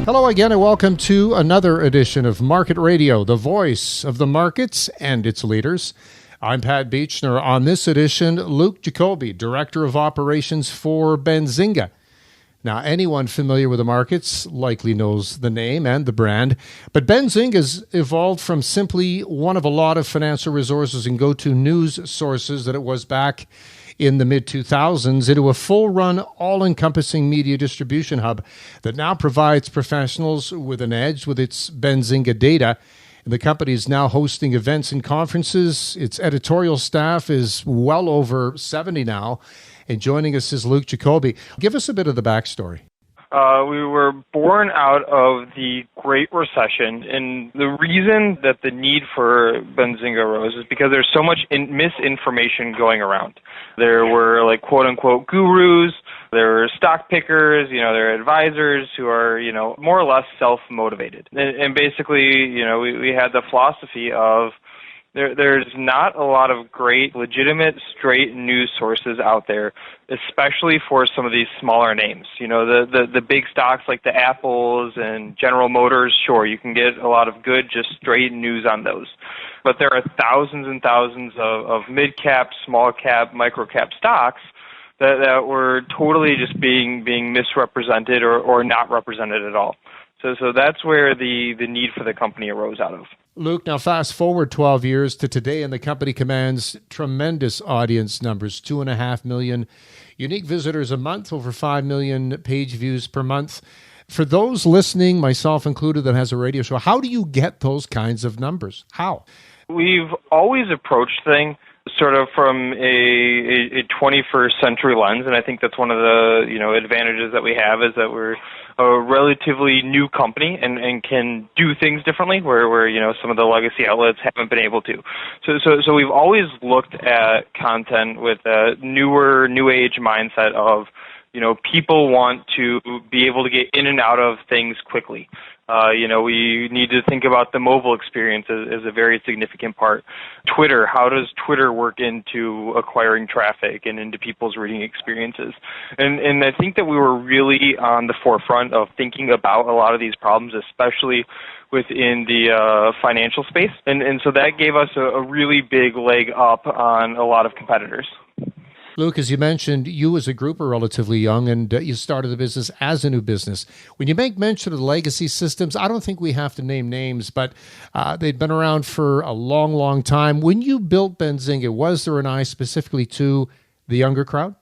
Hello again and welcome to another edition of Market Radio, the voice of the markets and its leaders. I'm Pat Beechinor. On this edition, Luke Jacobi, Director of Operations for Benzinga. Now, anyone familiar with the markets likely knows the name and the brand, but Benzinga has evolved from simply one of a lot of financial resources and go-to news sources that it was back in the mid-2000s into a full-run, all-encompassing media distribution hub that now provides professionals with an edge with its Benzinga data. And the company is now hosting events and conferences. Its editorial staff is well over 70 now. And joining us is Luke Jacobi. Give us a bit of the backstory. We were born out of the Great Recession, and the reason that the need for Benzinga arose is because there's so much misinformation going around. There were like quote-unquote gurus, there were stock pickers, there are advisors who are, more or less self-motivated. And basically, we had the philosophy of there's not a lot of great, legitimate, straight news sources out there, especially for some of these smaller names. The big stocks like the Apples and General Motors, sure, you can get a lot of good, just straight news on those. But there are thousands and thousands of mid-cap, small-cap, micro-cap stocks that were totally just being misrepresented or not represented at all. So that's where the need for the company arose out of. Luke, now fast forward 12 years to today, and the company commands tremendous audience numbers, 2.5 million unique visitors a month, over 5 million page views per month. For those listening, myself included, that has a radio show, how do you get those kinds of numbers? How? We've always approached things sort of from a 21st century lens, and I think that's one of the advantages that we have is that we're a relatively new company and can do things differently where some of the legacy outlets haven't been able to. So we've always looked at content with a new age mindset of people want to be able to get in and out of things quickly. We need to think about the mobile experience as a very significant part. Twitter, how does Twitter work into acquiring traffic and into people's reading experiences? And I think that we were really on the forefront of thinking about a lot of these problems, especially within the financial space. And so that gave us a really big leg up on a lot of competitors. Luke, as you mentioned, you as a group are relatively young, and you started the business as a new business. When you make mention of the legacy systems, I don't think we have to name names, but they'd been around for a long, long time. When you built Benzinga, was there an eye specifically to the younger crowd?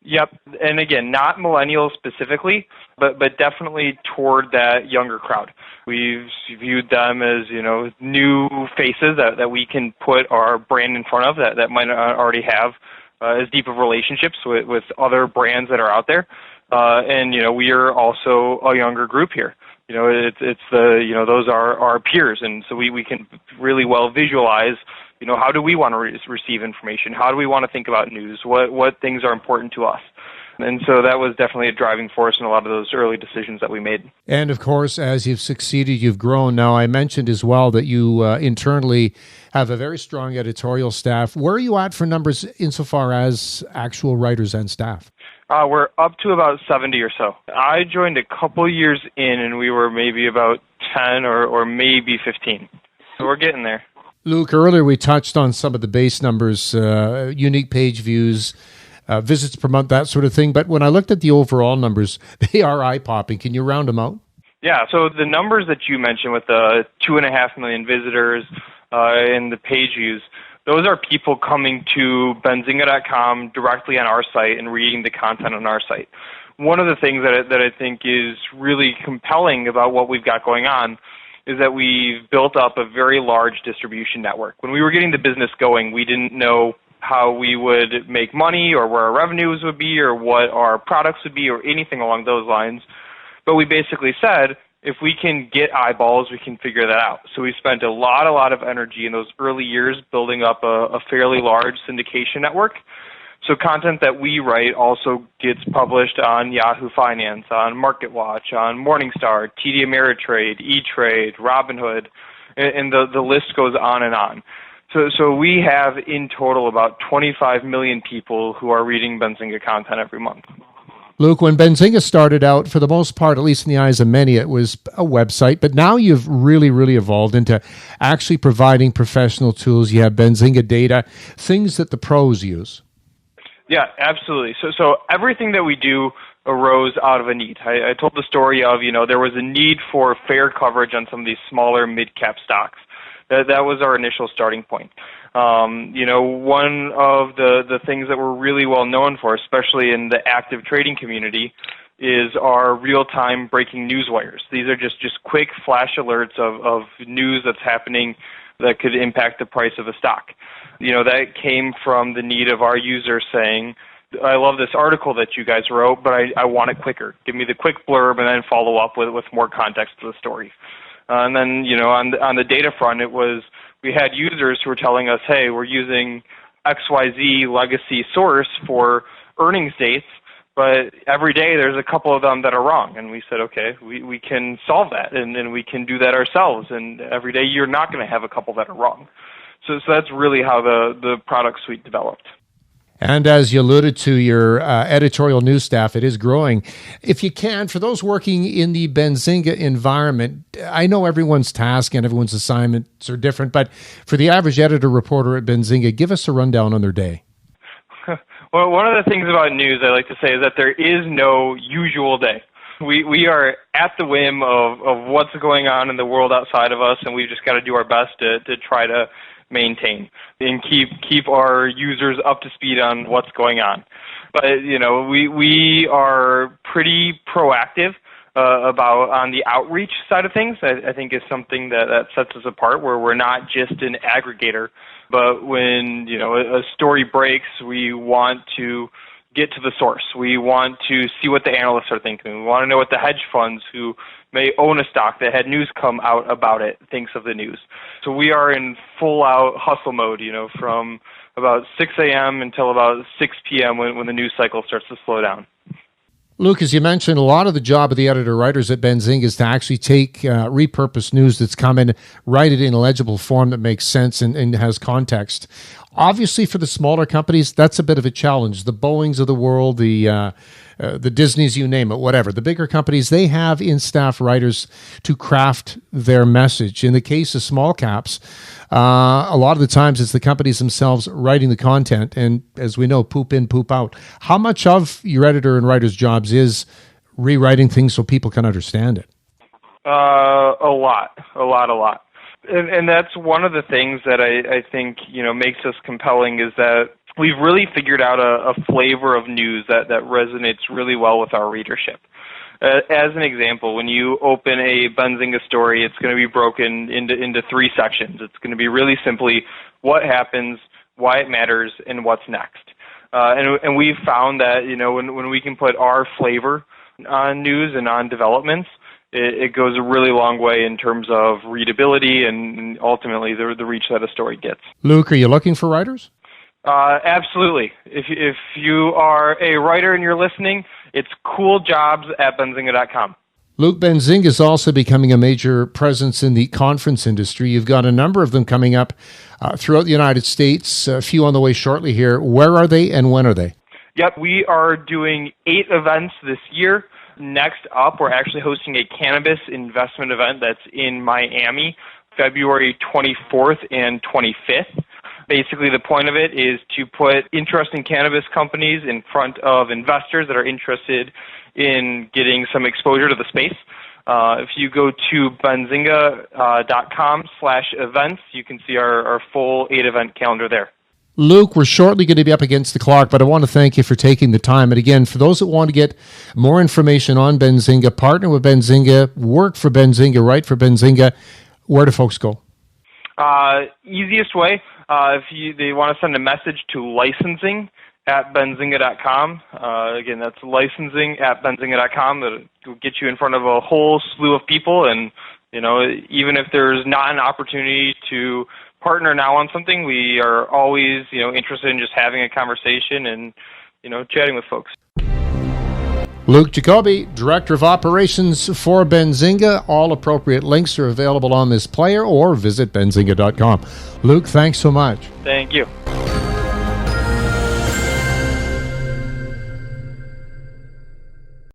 Yep, and again, not millennials specifically, but definitely toward that younger crowd. We've viewed them as, new faces that we can put our brand in front of that might not already have as deep of relationships with other brands that are out there. And we are also a younger group here. It's those are our peers. And so we can really well visualize, how do we want to receive information? How do we want to think about news? What things are important to us? And so that was definitely a driving force in a lot of those early decisions that we made. And of course, as you've succeeded, you've grown. Now, I mentioned as well that you internally have a very strong editorial staff. Where are you at for numbers insofar as actual writers and staff? We're up to about 70 or so. I joined a couple years in, and we were maybe about 10 or maybe 15. So we're getting there. Luke, earlier we touched on some of the base numbers, unique page views, visits per month, that sort of thing. But when I looked at the overall numbers, they are eye-popping. Can you round them out? Yeah, so the numbers that you mentioned with the 2.5 million visitors and the page views, those are people coming to benzinga.com directly on our site and reading the content on our site. One of the things that I think is really compelling about what we've got going on is that we've built up a very large distribution network. When we were getting the business going, we didn't know how we would make money or where our revenues would be or what our products would be or anything along those lines. But we basically said, if we can get eyeballs, we can figure that out. So we spent a lot of energy in those early years building up a fairly large syndication network. So content that we write also gets published on Yahoo Finance, on MarketWatch, on Morningstar, TD Ameritrade, E-Trade, Robinhood, and the list goes on and on. So we have in total about 25 million people who are reading Benzinga content every month. Luke, when Benzinga started out, for the most part, at least in the eyes of many, it was a website. But now you've really, really evolved into actually providing professional tools. You have Benzinga data, things that the pros use. Yeah, absolutely. So everything that we do arose out of a need. I told the story of, there was a need for fair coverage on some of these smaller mid-cap stocks. That was our initial starting point. One of the things that we're really well known for, especially in the active trading community, is our real-time breaking news wires. These are just quick flash alerts of news that's happening that could impact the price of a stock. That came from the need of our users saying, I love this article that you guys wrote, but I want it quicker. Give me the quick blurb and then follow up with more context to the story. And then, on the data front, we had users who were telling us, hey, we're using XYZ legacy source for earnings dates, but every day there's a couple of them that are wrong. And we said, okay, we can solve that, and we can do that ourselves. And every day you're not going to have a couple that are wrong. So that's really how the product suite developed. And as you alluded to, your editorial news staff, it is growing. If you can, for those working in the Benzinga environment, I know everyone's task and everyone's assignments are different, but for the average editor-reporter at Benzinga, give us a rundown on their day. Well, one of the things about news I like to say is that there is no usual day. We are at the whim of what's going on in the world outside of us, and we've just got to do our best to try to maintain and keep our users up to speed on what's going on. But we are pretty proactive about on the outreach side of things. I think is something that sets us apart, where we're not just an aggregator, but when a story breaks, we want to get to the source. We want to see what the analysts are thinking. We want to know what the hedge funds who may own a stock that had news come out about it thinks of the news. So we are in full-out hustle mode, from about 6 a.m. until about 6 p.m. when the news cycle starts to slow down. Luke, as you mentioned, a lot of the job of the editor-writers at Benzinga is to actually take repurposed news that's come in, write it in a legible form that makes sense and has context. Obviously, for the smaller companies, that's a bit of a challenge. The Boeings of the world, the Disneys, you name it, whatever. The bigger companies, they have in-staff writers to craft their message. In the case of small caps, a lot of the times it's the companies themselves writing the content, and as we know, poop in, poop out. How much of your editor and writer's jobs is rewriting things so people can understand it? A lot. And that's one of the things that I think makes us compelling, is that we've really figured out a flavor of news that resonates really well with our readership. As an example, when you open a Benzinga story, it's going to be broken into three sections. It's going to be really simply what happens, why it matters, and what's next. And we've found that when we can put our flavor on news and on developments, it goes a really long way in terms of readability and ultimately the reach that a story gets. Luke, are you looking for writers? Absolutely. If you are a writer and you're listening, it's cooljobs@benzinga.com. Luke, Benzinga is also becoming a major presence in the conference industry. You've got a number of them coming up throughout the United States, a few on the way shortly here. Where are they and when are they? Yep, we are doing 8 events this year. Next up, we're actually hosting a cannabis investment event that's in Miami, February 24th and 25th. Basically, the point of it is to put interesting cannabis companies in front of investors that are interested in getting some exposure to the space. If you go to benzinga.com/events, you can see our full 8-event calendar there. Luke, we're shortly going to be up against the clock, but I want to thank you for taking the time. And again, for those that want to get more information on Benzinga, partner with Benzinga, work for Benzinga, write for Benzinga, where do folks go? Easiest way, if they want to send a message to licensing@benzinga.com. Again, that's licensing@benzinga.com. That'll get you in front of a whole slew of people. And, even if there's not an opportunity to partner now on something, we are always, interested in just having a conversation and, chatting with folks. Luke Jacobi, Director of Operations for Benzinga. All appropriate links are available on this player or visit benzinga.com. Luke, thanks so much. Thank you.